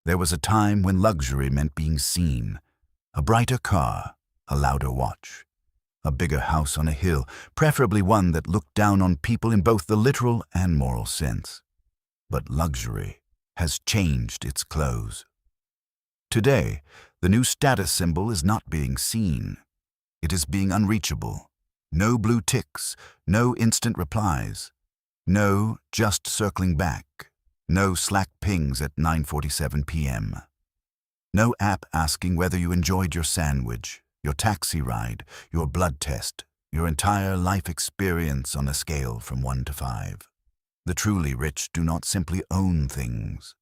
There was a time when luxury meant being seen. A brighter car, a louder watch, a bigger house on a hill, preferably one that looked down on people in both the literal and moral sense. But luxury has changed its clothes. Today, the new status symbol is not being seen. It is being unreachable. No blue ticks, no instant replies, no just circling back, no Slack pings at 9:47 p.m. No app asking whether you enjoyed your sandwich, your taxi ride, your blood test, your entire life experience on a scale from 1 to 5. The truly rich do not simply own things.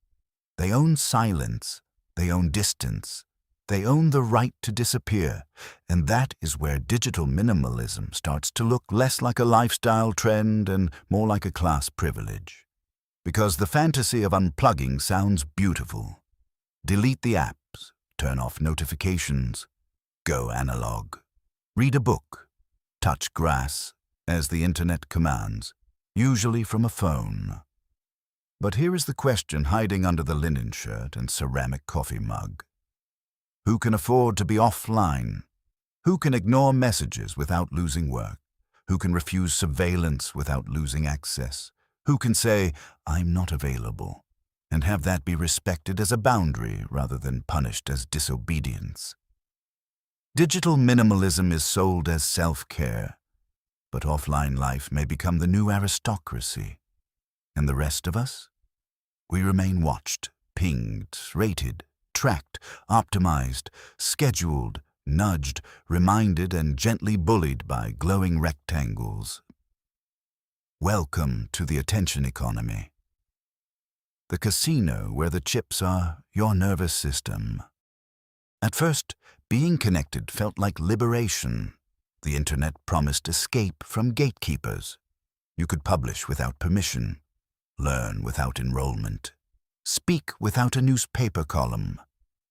They own silence, they own distance, they own the right to disappear, and that is where digital minimalism starts to look less like a lifestyle trend and more like a class privilege. Because the fantasy of unplugging sounds beautiful. Delete the apps, turn off notifications, go analog. Read a book, touch grass, as the internet commands, usually from a phone. But here is the question hiding under the linen shirt and ceramic coffee mug. Who can afford to be offline? Who can ignore messages without losing work? Who can refuse surveillance without losing access? Who can say, "I'm not available," and have that be respected as a boundary rather than punished as disobedience? Digital minimalism is sold as self-care, but offline life may become the new aristocracy. And the rest of us? We remain watched, pinged, rated, tracked, optimized, scheduled, nudged, reminded, and gently bullied by glowing rectangles. Welcome to the attention economy. The casino where the chips are your nervous system. At first, being connected felt like liberation. The internet promised escape from gatekeepers. You could publish without permission, learn without enrollment, speak without a newspaper column,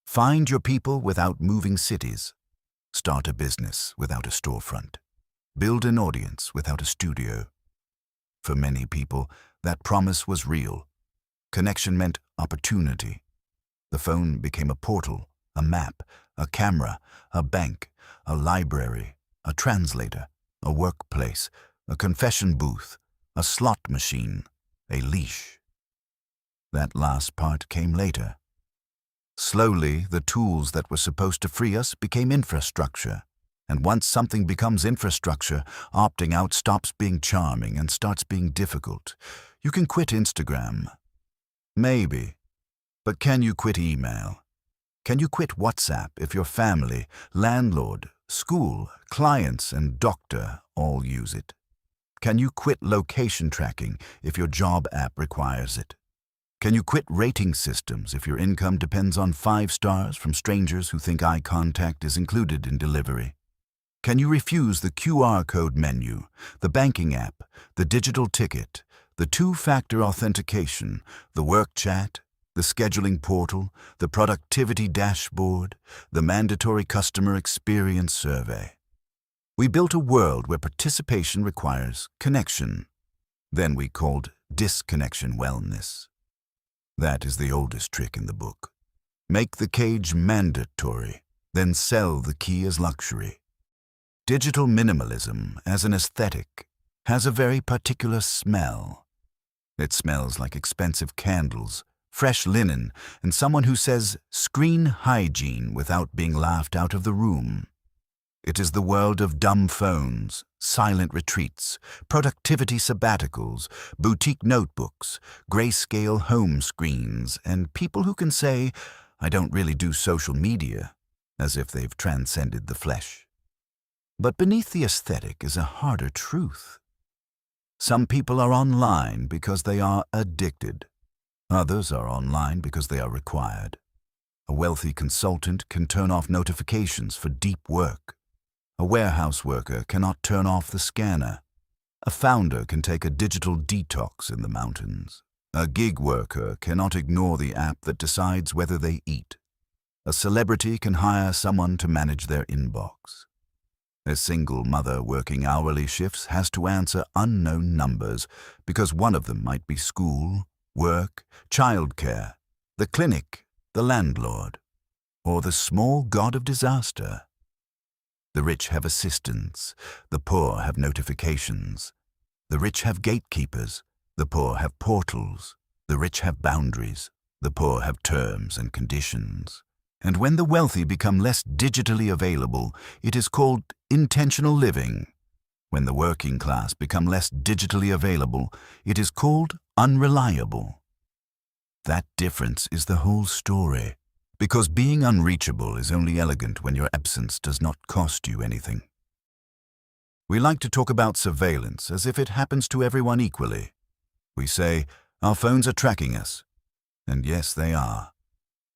find your people without moving cities, start a business without a storefront, build an audience without a studio. For many people, that promise was real. Connection meant opportunity. The phone became a portal, a map, a camera, a bank, a library, a translator, a workplace, a confession booth, a slot machine, a leash. That last part came later. Slowly, the tools that were supposed to free us became infrastructure. And once something becomes infrastructure, opting out stops being charming and starts being difficult. You can quit Instagram. Maybe. But can you quit email? Can you quit WhatsApp if your family, landlord, school, clients, and doctor all use it? Can you quit location tracking if your job app requires it? Can you quit rating systems if your income depends on 5 stars from strangers who think eye contact is included in delivery? Can you refuse the QR code menu, the banking app, the digital ticket, the 2-factor authentication, the work chat, the scheduling portal, the productivity dashboard, the mandatory customer experience survey? We built a world where participation requires connection. Then we called disconnection wellness. That is the oldest trick in the book. Make the cage mandatory, then sell the key as luxury. Digital minimalism, as an aesthetic, has a very particular smell. It smells like expensive candles, fresh linen, and someone who says screen hygiene without being laughed out of the room. It is the world of dumb phones, silent retreats, productivity sabbaticals, boutique notebooks, grayscale home screens, and people who can say, "I don't really do social media," as if they've transcended the flesh. But beneath the aesthetic is a harder truth. Some people are online because they are addicted. Others are online because they are required. A wealthy consultant can turn off notifications for deep work. A warehouse worker cannot turn off the scanner. A founder can take a digital detox in the mountains. A gig worker cannot ignore the app that decides whether they eat. A celebrity can hire someone to manage their inbox. A single mother working hourly shifts has to answer unknown numbers because one of them might be school, work, childcare, the clinic, the landlord, or the small god of disaster. The rich have assistants, the poor have notifications. The rich have gatekeepers, the poor have portals. The rich have boundaries, the poor have terms and conditions. And when the wealthy become less digitally available, it is called intentional living. When the working class become less digitally available, it is called unreliable. That difference is the whole story, because being unreachable is only elegant when your absence does not cost you anything. We like to talk about surveillance as if it happens to everyone equally. We say, our phones are tracking us. And yes, they are.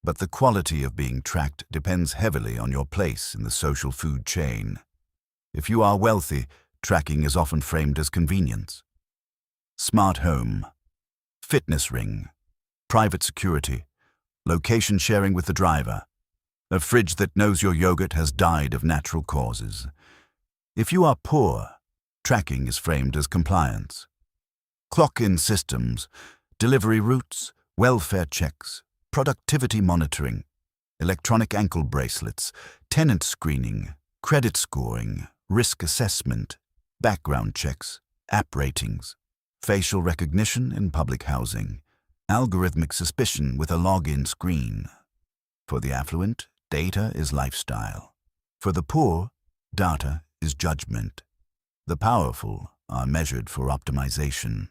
But the quality of being tracked depends heavily on your place in the social food chain. If you are wealthy, tracking is often framed as convenience. Smart home, fitness ring, private security, location sharing with the driver, a fridge that knows your yogurt has died of natural causes. If you are poor, tracking is framed as compliance. Clock-in systems, delivery routes, welfare checks, productivity monitoring, electronic ankle bracelets, tenant screening, credit scoring, risk assessment, background checks, app ratings, facial recognition in public housing, algorithmic suspicion with a login screen. For the affluent, data is lifestyle. For the poor, data is judgment. The powerful are measured for optimization.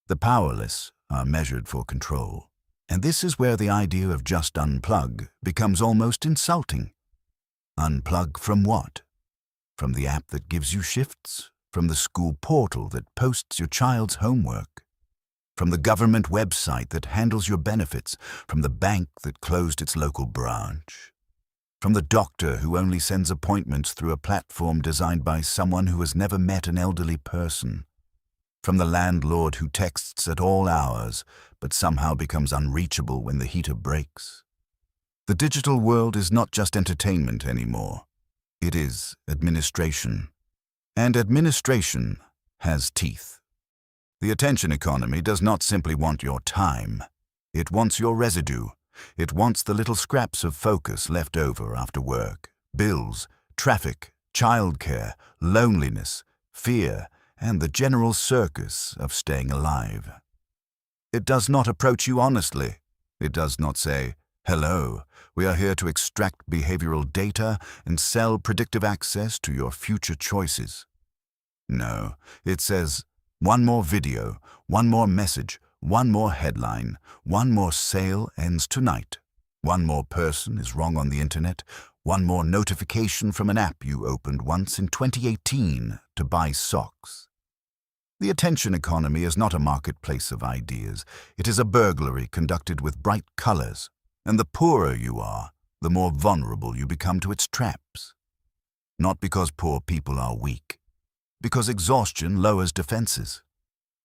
The powerless are measured for control. And this is where the idea of just unplug becomes almost insulting. Unplug from what? From the app that gives you shifts? From the school portal that posts your child's homework? From the government website that handles your benefits? From the bank that closed its local branch? From the doctor who only sends appointments through a platform designed by someone who has never met an elderly person? From the landlord who texts at all hours, but somehow becomes unreachable when the heater breaks? The digital world is not just entertainment anymore. It is administration. And administration has teeth. The attention economy does not simply want your time. It wants your residue. It wants the little scraps of focus left over after work, bills, traffic, childcare, loneliness, fear, and the general circus of staying alive. It does not approach you honestly. It does not say, hello, we are here to extract behavioral data and sell predictive access to your future choices. No, it says, one more video, one more message, one more headline, one more sale ends tonight. One more person is wrong on the internet, one more notification from an app you opened once in 2018 to buy socks. The attention economy is not a marketplace of ideas. It is a burglary conducted with bright colors, and the poorer you are, the more vulnerable you become to its traps. Not because poor people are weak, because exhaustion lowers defenses.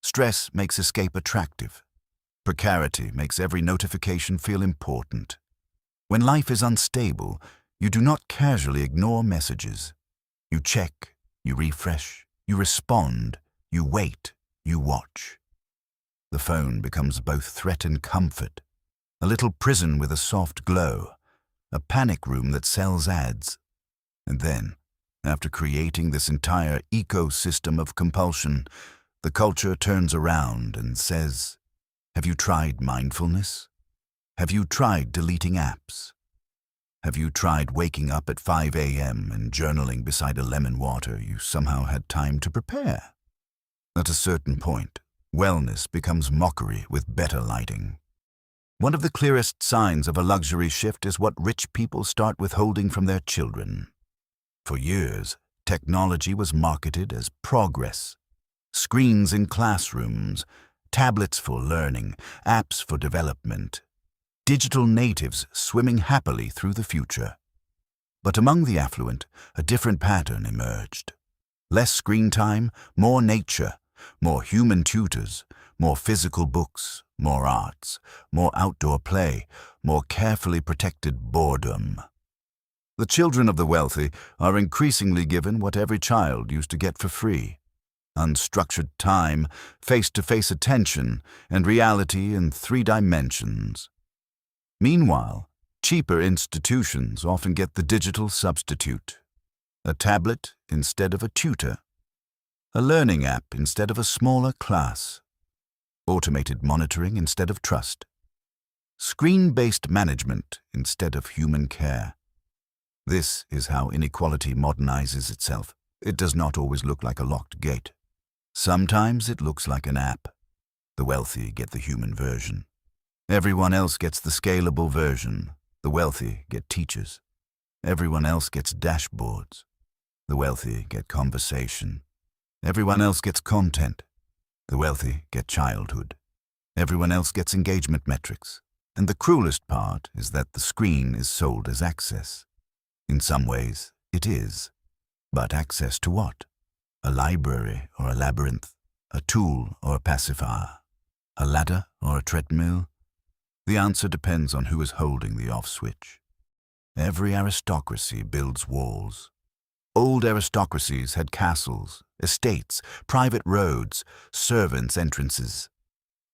Stress makes escape attractive. Precarity makes every notification feel important. When life is unstable, you do not casually ignore messages. You check, you refresh, you respond, you wait, you watch. The phone becomes both threat and comfort, a little prison with a soft glow, a panic room that sells ads. And then, after creating this entire ecosystem of compulsion, the culture turns around and says, have you tried mindfulness? Have you tried deleting apps? Have you tried waking up at 5 a.m. and journaling beside a lemon water you somehow had time to prepare? At a certain point, wellness becomes mockery with better lighting. One of the clearest signs of a luxury shift is what rich people start withholding from their children. For years, technology was marketed as progress. Screens in classrooms, tablets for learning, apps for development. Digital natives swimming happily through the future. But among the affluent, a different pattern emerged. Less screen time, more nature, more human tutors, more physical books, more arts, more outdoor play, more carefully protected boredom. The children of the wealthy are increasingly given what every child used to get for free: unstructured time, face-to-face attention, and reality in 3 dimensions. Meanwhile, Cheaper institutions often get the digital substitute, a tablet instead of a tutor, a learning app instead of a smaller class, automated monitoring instead of trust, screen-based management instead of human care. This is how inequality modernizes itself. It does not always look like a locked gate. Sometimes it looks like an app. The wealthy get the human version. Everyone else gets the scalable version. The wealthy get teachers. Everyone else gets dashboards. The wealthy get conversation. Everyone else gets content. The wealthy get childhood. Everyone else gets engagement metrics. And the cruelest part is that the screen is sold as access. In some ways, it is. But access to what? A library or a labyrinth? A tool or a pacifier? A ladder or a treadmill? The answer depends on who is holding the off switch. Every aristocracy builds walls. Old aristocracies had castles, estates, private roads, servants' entrances.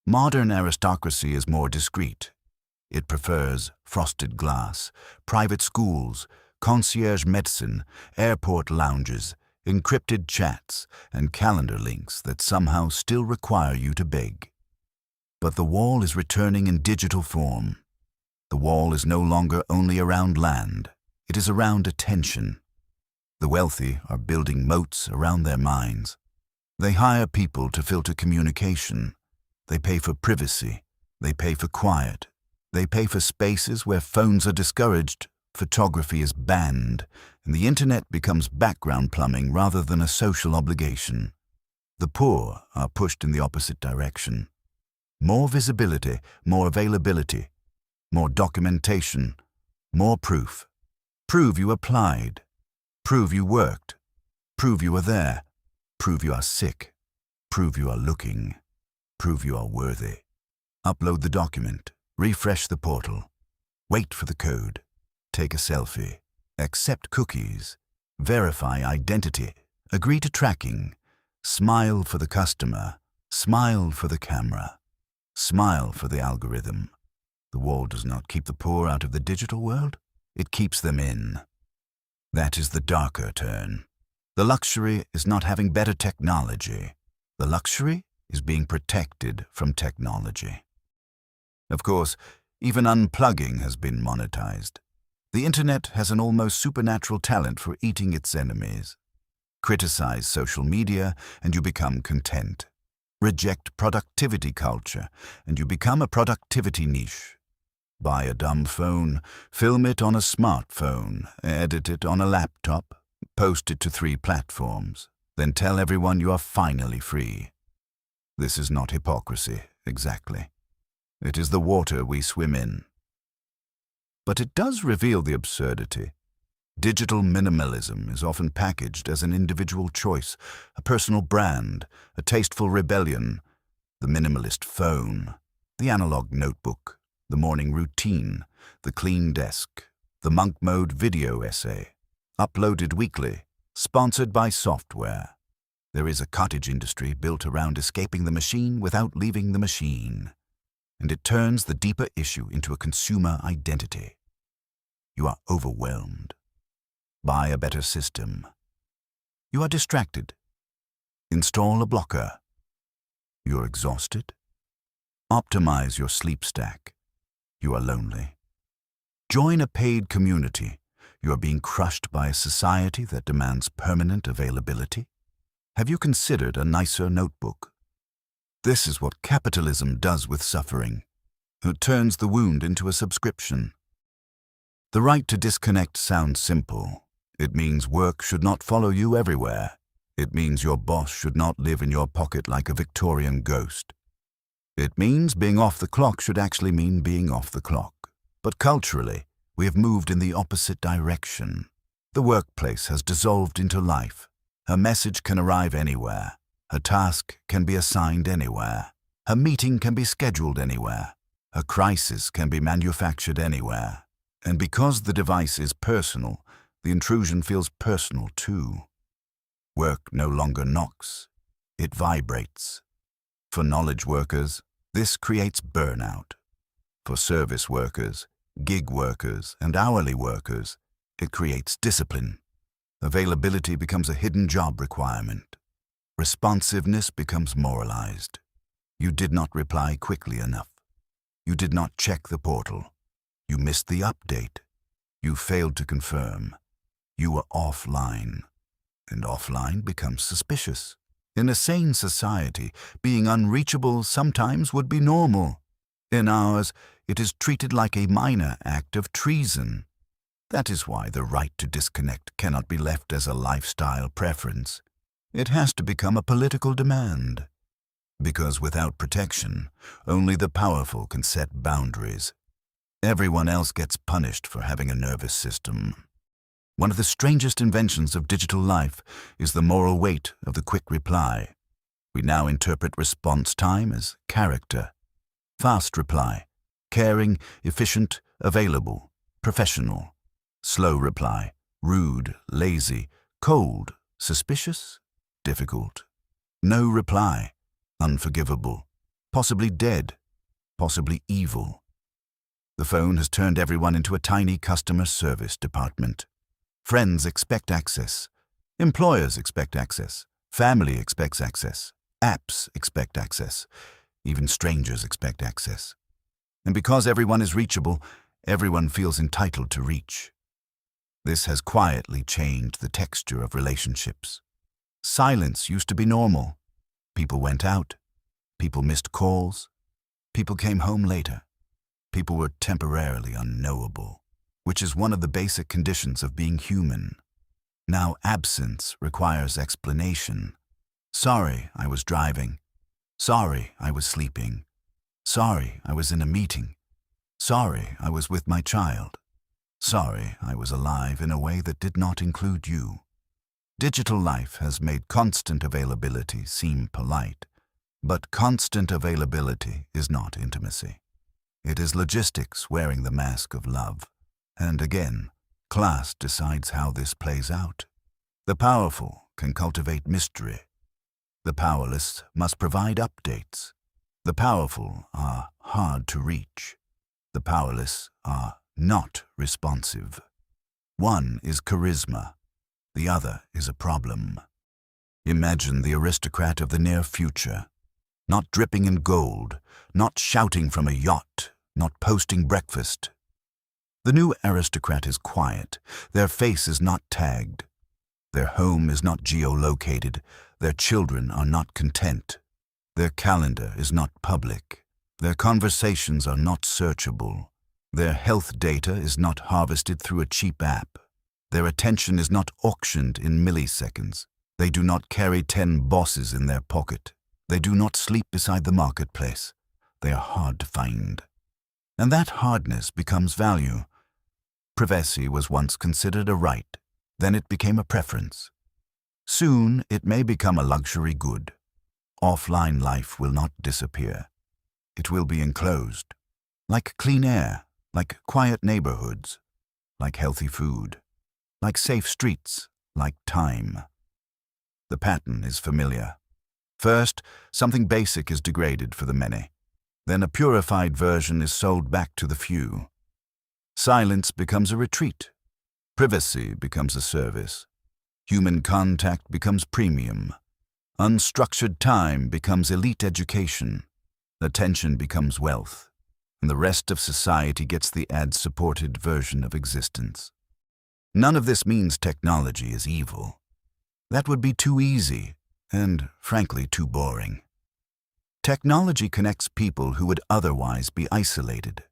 Modern aristocracy is more discreet. It prefers frosted glass, private schools, concierge medicine, airport lounges, encrypted chats, and calendar links that somehow still require you to beg. But the wall is returning in digital form. The wall is no longer only around land. It is around attention. The wealthy are building moats around their minds. They hire people to filter communication. They pay for privacy. They pay for quiet. They pay for spaces where phones are discouraged, photography is banned, and the internet becomes background plumbing rather than a social obligation. The poor are pushed in the opposite direction. More visibility, more availability, more documentation, more proof. Prove you applied. Prove you worked. Prove you are there. Prove you are sick. Prove you are looking. Prove you are worthy. Upload the document. Refresh the portal. Wait for the code. Take a selfie. Accept cookies. Verify identity. Agree to tracking. Smile for the customer. Smile for the camera. Smile for the algorithm. The wall does not keep the poor out of the digital world. It keeps them in. That is the darker turn. The luxury is not having better technology. The luxury is being protected from technology. Of course, even unplugging has been monetized. The internet has an almost supernatural talent for eating its enemies. Criticize social media and you become content. Reject productivity culture and you become a productivity niche. Buy a dumb phone, film it on a smartphone, edit it on a laptop, post it to 3 platforms, then tell everyone you are finally free. This is not hypocrisy, exactly. It is the water we swim in. But it does reveal the absurdity. Digital minimalism is often packaged as an individual choice, a personal brand, a tasteful rebellion. The minimalist phone, the analog notebook, the morning routine, the clean desk, the monk mode video essay, uploaded weekly, sponsored by software. There is a cottage industry built around escaping the machine without leaving the machine. And it turns the deeper issue into a consumer identity. You are overwhelmed. Buy a better system. You are distracted. Install a blocker. You're exhausted. Optimize your sleep stack. You are lonely. Join a paid community. You are being crushed by a society that demands permanent availability. Have you considered a nicer notebook? This is what capitalism does with suffering. It turns the wound into a subscription. The right to disconnect sounds simple. It means work should not follow you everywhere. It means your boss should not live in your pocket like a Victorian ghost. It means being off the clock should actually mean being off the clock. But culturally, we have moved in the opposite direction. The workplace has dissolved into life. A message can arrive anywhere. A task can be assigned anywhere. A meeting can be scheduled anywhere. A crisis can be manufactured anywhere. And because the device is personal, the intrusion feels personal too. Work no longer knocks. It vibrates. For knowledge workers, this creates burnout. For service workers, gig workers, and hourly workers. It creates discipline. Availability becomes a hidden job requirement. Responsiveness becomes moralized. You did not reply quickly enough. You did not check the portal. You missed the update. You failed to confirm. You were offline. And offline becomes suspicious. In a sane society, being unreachable sometimes would be normal. In ours, it is treated like a minor act of treason. That is why the right to disconnect cannot be left as a lifestyle preference. It has to become a political demand. Because without protection, only the powerful can set boundaries. Everyone else gets punished for having a nervous system. One of the strangest inventions of digital life is the moral weight of the quick reply. We now interpret response time as character. Fast reply, caring, efficient, available, professional. Slow reply, rude, lazy, cold, suspicious, difficult. No reply, unforgivable, possibly dead, possibly evil. The phone has turned everyone into a tiny customer service department. Friends expect access. Employers expect access. Family expects access. Apps expect access. Even strangers expect access. And because everyone is reachable, everyone feels entitled to reach. This has quietly changed the texture of relationships. Silence used to be normal. People went out. People missed calls. People came home later. People were temporarily unknowable, which is one of the basic conditions of being human. Now absence requires explanation. Sorry, I was driving. Sorry, I was sleeping. Sorry, I was in a meeting. Sorry, I was with my child. Sorry, I was alive in a way that did not include you. Digital life has made constant availability seem polite, but constant availability is not intimacy. It is logistics wearing the mask of love. And again, class decides how this plays out. The powerful can cultivate mystery. The powerless must provide updates. The powerful are hard to reach. The powerless are not responsive. One is charisma. The other is a problem. Imagine the aristocrat of the near future, not dripping in gold, not shouting from a yacht, not posting breakfast. The new aristocrat is quiet. Their face is not tagged. Their home is not geolocated. Their children are not content. Their calendar is not public. Their conversations are not searchable. Their health data is not harvested through a cheap app. Their attention is not auctioned in milliseconds. They do not carry 10 bosses in their pocket. They do not sleep beside the marketplace. They are hard to find. And that hardness becomes value. Privacy was once considered a right. Then it became a preference. Soon it may become a luxury good. Offline life will not disappear. It will be enclosed. Like clean air, like quiet neighborhoods, like healthy food, like safe streets, like time. The pattern is familiar. First, something basic is degraded for the many. Then a purified version is sold back to the few. Silence becomes a retreat. Privacy becomes a service. Human contact becomes premium. Unstructured time becomes elite education. Attention becomes wealth. And the rest of society gets the ad-supported version of existence. None of this means technology is evil. That would be too easy and, frankly, too boring. Technology connects people who would otherwise be isolated.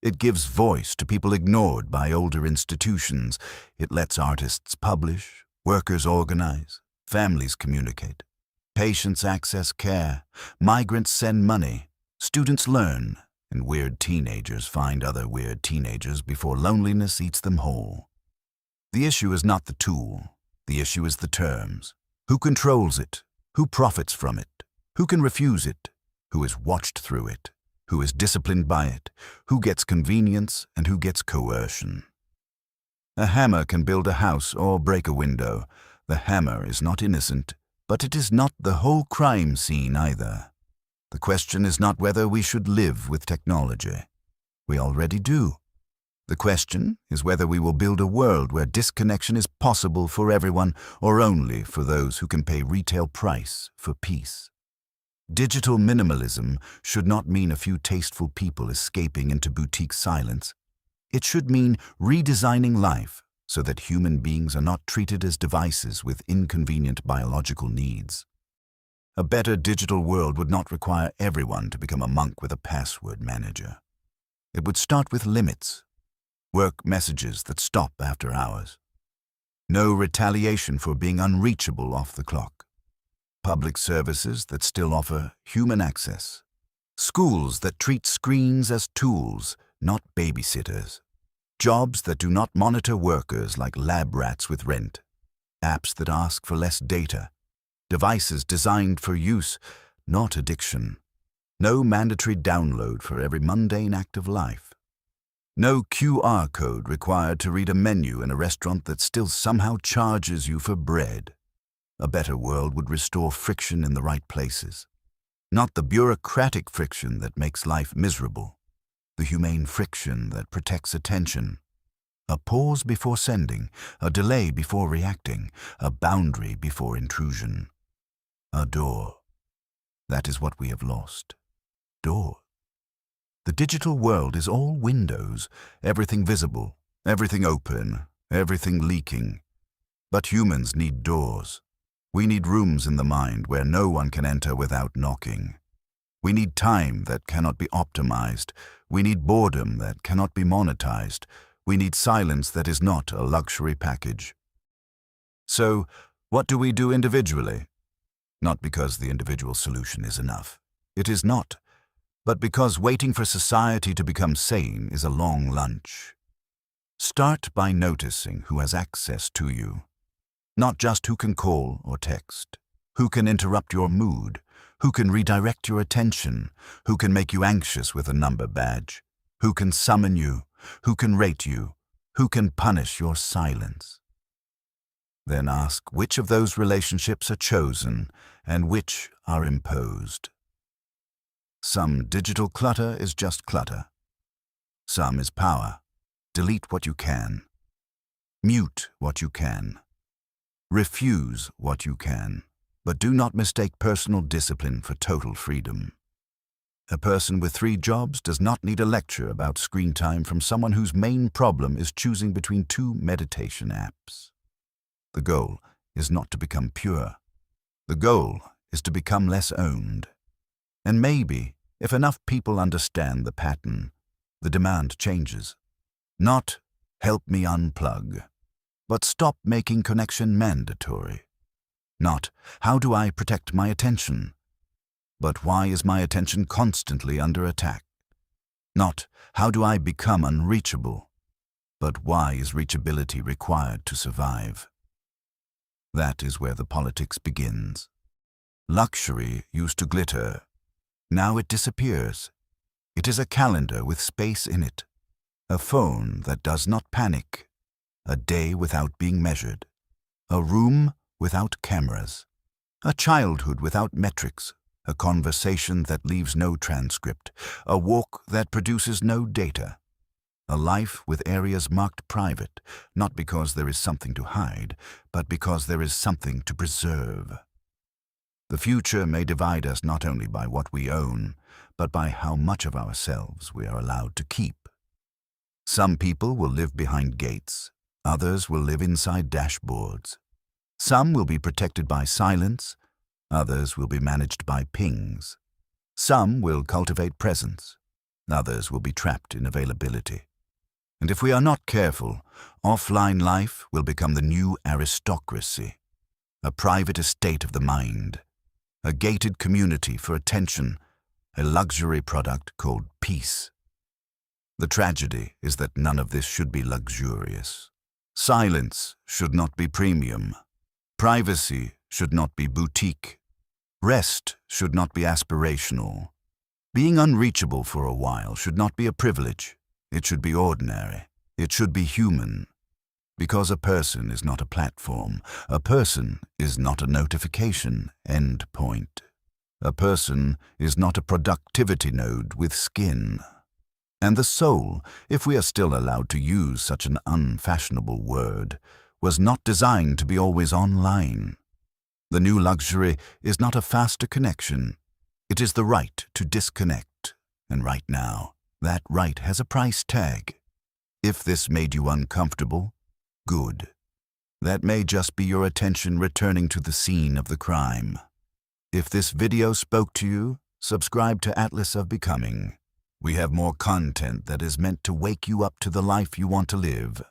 It gives voice to people ignored by older institutions. It lets artists publish, workers organize, families communicate. Patients access care, migrants send money, students learn, and weird teenagers find other weird teenagers before loneliness eats them whole. The issue is not the tool. The issue is the terms. Who controls it? Who profits from it? Who can refuse it? Who is watched through it? Who is disciplined by it? Who gets convenience and who gets coercion? A hammer can build a house or break a window. The hammer is not innocent, but it is not the whole crime scene either. The question is not whether we should live with technology. We already do. The question is whether we will build a world where disconnection is possible for everyone or only for those who can pay retail price for peace. Digital minimalism should not mean a few tasteful people escaping into boutique silence. It should mean redesigning life so that human beings are not treated as devices with inconvenient biological needs. A better digital world would not require everyone to become a monk with a password manager. It would start with limits. Work messages that stop after hours. No retaliation for being unreachable off the clock. Public services that still offer human access. Schools that treat screens as tools, not babysitters. Jobs that do not monitor workers like lab rats with rent. Apps that ask for less data. Devices designed for use, not addiction. No mandatory download for every mundane act of life. No QR code required to read a menu in a restaurant that still somehow charges you for bread. A better world would restore friction in the right places. Not the bureaucratic friction that makes life miserable. The humane friction that protects attention. A pause before sending, a delay before reacting, a boundary before intrusion. A door. That is what we have lost. Door. The digital world is all windows, everything visible, everything open, everything leaking. But humans need doors. We need rooms in the mind where no one can enter without knocking. We need time that cannot be optimized. We need boredom that cannot be monetized. We need silence that is not a luxury package. So, what do we do individually? Not because the individual solution is enough. It is not. But because waiting for society to become sane is a long lunch. Start by noticing who has access to you. Not just who can call or text. Who can interrupt your mood. Who can redirect your attention. Who can make you anxious with a number badge. Who can summon you. Who can rate you. Who can punish your silence. Then ask which of those relationships are chosen and which are imposed. Some digital clutter is just clutter. Some is power. Delete what you can. Mute what you can. Refuse what you can. But do not mistake personal discipline for total freedom. A person with 3 jobs does not need a lecture about screen time from someone whose main problem is choosing between 2 meditation apps. The goal is not to become pure. The goal is to become less owned. And maybe, if enough people understand the pattern, the demand changes. Not, help me unplug, but stop making connection mandatory. Not, how do I protect my attention, but why is my attention constantly under attack? Not, how do I become unreachable, but why is reachability required to survive? That is where the politics begins. Luxury used to glitter. Now it disappears. It is a calendar with space in it. A phone that does not panic. A day without being measured. A room without cameras. A childhood without metrics. A conversation that leaves no transcript. A walk that produces no data. A life with areas marked private, not because there is something to hide, but because there is something to preserve. The future may divide us not only by what we own, but by how much of ourselves we are allowed to keep. Some people will live behind gates, others will live inside dashboards. Some will be protected by silence, others will be managed by pings. Some will cultivate presence, others will be trapped in availability. And if we are not careful, offline life will become the new aristocracy, a private estate of the mind, a gated community for attention, a luxury product called peace. The tragedy is that none of this should be luxurious. Silence should not be premium. Privacy should not be boutique. Rest should not be aspirational. Being unreachable for a while should not be a privilege. It should be ordinary. It should be human. Because a person is not a platform. A person is not a notification endpoint. A person is not a productivity node with skin. And the soul, if we are still allowed to use such an unfashionable word, was not designed to be always online. The new luxury is not a faster connection. It is the right to disconnect. And right now, that right has a price tag. If this made you uncomfortable, good. That may just be your attention returning to the scene of the crime. If this video spoke to you, subscribe to Atlas of Becoming. We have more content that is meant to wake you up to the life you want to live.